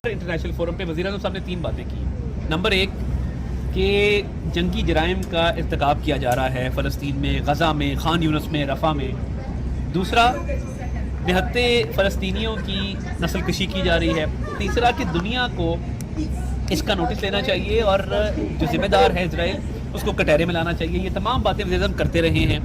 International forum पे वज़ीर आज़म साहब ने 3 बातें की। नंबर 1 कि जंगी जराइम का इर्तिकाब किया जा रहा है फ़लस्तीन में, गज़ा में, खान यूनिस में, रफ़ा में। दूसरा, निहत्ते फ़लस्तीनियों की नस्ल कशी की जा रही है। तीसरा कि दुनिया को इसका नोटिस लेना चाहिए और जो ज़िम्मेदार है इजराइल उसको कटहरे में लाना चाहिए। ये तमाम बातें वज़ीर आज़म करते रहे हैं।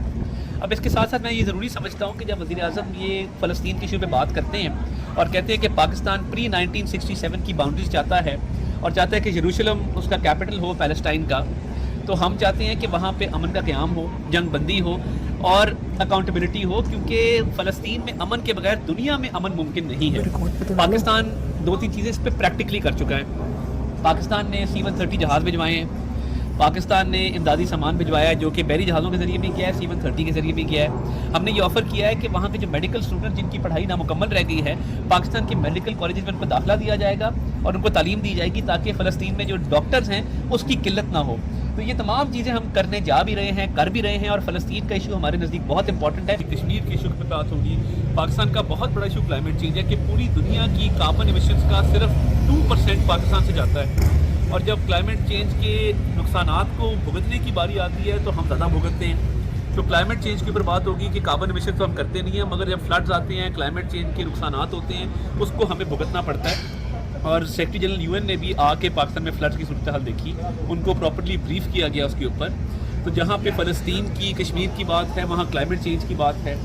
अब इसके साथ साथ मैं ये ज़रूरी समझता हूँ कि जब वज़ीर आज़म ये फ़लस्तीन के इशू पे बात करते हैं और कहते हैं कि पाकिस्तान प्री 1967 की बाउंड्रीज चाहता है और चाहता है कि यरूशलेम उसका कैपिटल हो पैलेस्टाइन का, तो हम चाहते हैं कि वहाँ पे अमन का क़याम हो, जंग बंदी हो और अकाउंटेबिलिटी हो, क्योंकि फ़लस्तीन में अमन के बगैर दुनिया में अमन मुमकिन नहीं है। पाकिस्तान 2-3 चीज़ें इस पर प्रैक्टिकली कर चुका है। पाकिस्तान ने C-130 जहाज़ भिजवाए हैं, पाकिस्तान ने इमदादी सामान भिजवाया है जो कि बहरी जहाज़ों के ज़रिए भी किया है, C-130 के ज़रिए भी किया है। हमने ये ऑफ़र किया है कि वहाँ के जो मेडिकल स्टूडेंट जिनकी पढ़ाई नामुकम्मल रह गई है, पाकिस्तान के मेडिकल कॉलेज में उनको दाखिला दिया जाएगा और उनको तालीम दी जाएगी ताकि फ़लस्तीन में जो डॉक्टर्स हैं उसकी किल्लत ना हो। तो ये तमाम चीज़ें हम करने जा भी रहे हैं, कर भी रहे हैं और फ़लस्तीन का इशू हमारे नज़दीक बहुत इंपॉर्टेंट है। कश्मीर के इशू पर बात होगी। पाकिस्तान का बहुत बड़ा इशू क्लाइमेट चेंज है कि पूरी दुनिया की कार्बन एमिशंस का सिर्फ 2% पाकिस्तान से जाता है और जब क्लाइमेट चेंज के नुकसानात को भुगतने की बारी आती है तो हम ज़्यादा भुगतते हैं। तो क्लाइमेट चेंज के ऊपर बात होगी कि कार्बन एमिशन तो हम करते नहीं हैं, मगर जब फ्लड्स आते हैं, क्लाइमेट चेंज के नुकसानात होते हैं, उसको हमें भुगतना पड़ता है। और सेक्रेटरी जनरल UN ने भी आके पाकिस्तान में फ्लड्स की सूरत हाल देखी, उनको प्रॉपर्ली ब्रीफ किया गया उसके ऊपर। तो जहाँ पे फ़लस्तीन की, कश्मीर की बात है, वहाँ क्लाइमेट चेंज की बात है।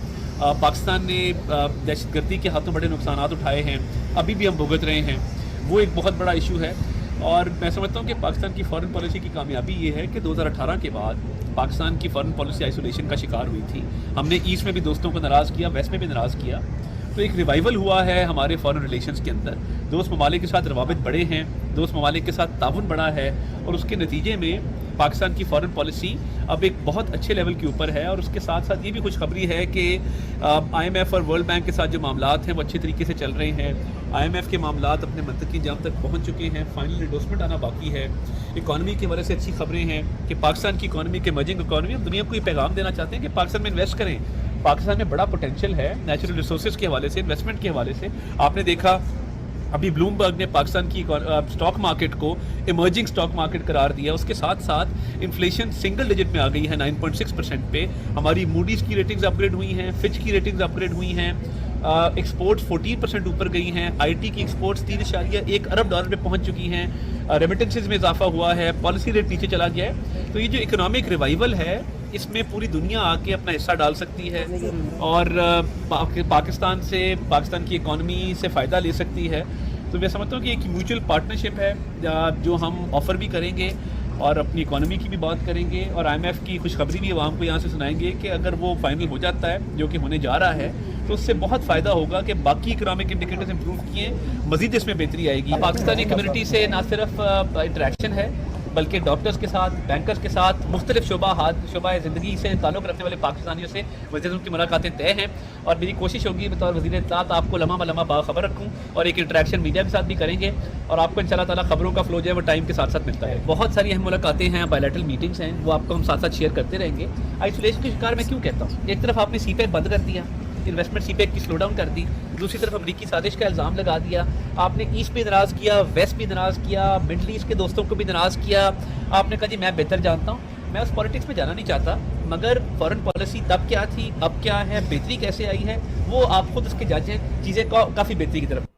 पाकिस्तान ने दहशतगर्दी के हाथों बड़े नुकसानात उठाए हैं, अभी भी हम भुगत रहे हैं, वो एक बहुत बड़ा इशू है। और मैं समझता हूँ कि पाकिस्तान की फ़ॉरेन पॉलिसी की कामयाबी ये है कि 2018 के बाद पाकिस्तान की फ़ॉरेन पॉलिसी आइसोलेशन का शिकार हुई थी। हमने ईस्ट में भी दोस्तों को नाराज़ किया, वेस्ट में भी नाराज़ किया, तो एक रिवाइवल हुआ है हमारे फ़ॉरेन रिलेशंस के अंदर। दोस्त ममालिक के साथ रवाबित बड़े हैं, दोस्त ममालिक के साथ ताउन बढ़ा है और उसके नतीजे में पाकिस्तान की फ़ॉरेन पॉलिसी अब एक बहुत अच्छे लेवल के ऊपर है। और उसके साथ साथ ये भी खुशखबरी है कि IMF और वर्ल्ड बैंक के साथ जो मामलात हैं वो अच्छे तरीके से चल रहे हैं। IMF के मामलात अपने मंतकी अंजाम तक पहुँच चुके हैं, फाइनल एंडोर्समेंट आना बाकी है। इकॉनमी की वजह से अच्छी खबरें हैं कि पाकिस्तान की इकॉनमी के इमर्जिंग इकॉनमी, हम दुनिया को ये पैगाम देना चाहते हैं कि पाकिस्तान में इन्वेस्ट करें। पाकिस्तान में बड़ा पोटेंशियल है नेचुरल रिसोर्सेज के हवाले से, इन्वेस्टमेंट के हवाले से। आपने देखा अभी ब्लूमबर्ग ने पाकिस्तान की स्टॉक मार्केट को इमर्जिंग स्टॉक मार्केट करार दिया। उसके साथ साथ इन्फ्लेशन सिंगल डिजिट में आ गई है 9.6% पे। हमारी मूडीज़ की रेटिंग्स अपग्रेड हुई हैं, फिच की रेटिंग्स अपग्रेड हुई हैं, एक्सपोर्ट्स 14% ऊपर गई हैं, IT की एक्सपोर्ट्स $3.1 अरब पे पहुंच चुकी हैं, रेमिटेंसेज में इजाफा हुआ है, पॉलिसी रेट नीचे चला गया है। तो ये जो इकोनॉमिक रिवाइवल है इसमें पूरी दुनिया आके अपना हिस्सा डाल सकती है और पाकिस्तान की इकॉनमी से फ़ायदा ले सकती है। तो मैं समझता हूँ कि एक म्यूचुअल पार्टनरशिप है जो हम ऑफ़र भी करेंगे और अपनी इकॉनमी की भी बात करेंगे और IMF की खुशखबरी भी आवाम को यहाँ से सुनाएंगे कि अगर वो फाइनल हो जाता है, जो कि होने जा रहा है, तो उससे बहुत फ़ायदा होगा कि बाकी इकोनॉमिक इंडिकेटर्स इंप्रूव किए, मज़ीद इसमें बेहतरी आएगी। पाकिस्तानी कम्युनिटी से ना सिर्फ इंटरेक्शन है बल्कि डॉक्टर्स के साथ, बैंकर्स के साथ, मुख्तलिफ शोबा ज़िंदगी से ताल्लुक़ रखने वाले पाकिस्तानियों से वज़ीर की मुलाकातें तय हैं और मेरी कोशिश होगी बतौर वज़ीर इत्तलात आपको लम्हा ब लम्हा बाखबर रखूँ और एक इंटरेक्शन मीडिया के साथ भी करेंगे और आपको इंशाल्लाह ताला खबरों का फ्लो जो है वो टाइम के साथ साथ मिलता है। बहुत सारी अहम मुलाकातें हैं, बायलैटरल मीटिंग्स हैं, वो आपको हम साथ साथ शेयर करते रहेंगे। आइसोलेशन के शिकार मैं क्यों कहता हूँ, एक तरफ आपने CPEC बंद कर दिया, इन्वेस्टमेंट CPEC की स्लो डाउन कर दी, दूसरी तरफ अमरीकी साजिश का इल्ज़ाम लगा दिया, आपने ईस्ट भी नाराज़ किया, वेस्ट भी नाराज़ किया, मिडल ईस्ट के दोस्तों को भी नाराज़ किया। आपने कहा जी मैं बेहतर जानता हूँ, मैं उस पॉलिटिक्स में जाना नहीं चाहता, मगर फॉरेन पॉलिसी तब क्या थी, अब क्या है, बेहतरी कैसे आई है, वो आप खुद उसके जज हैं। चीज़ें काफ़ी बेहतरी की तरफ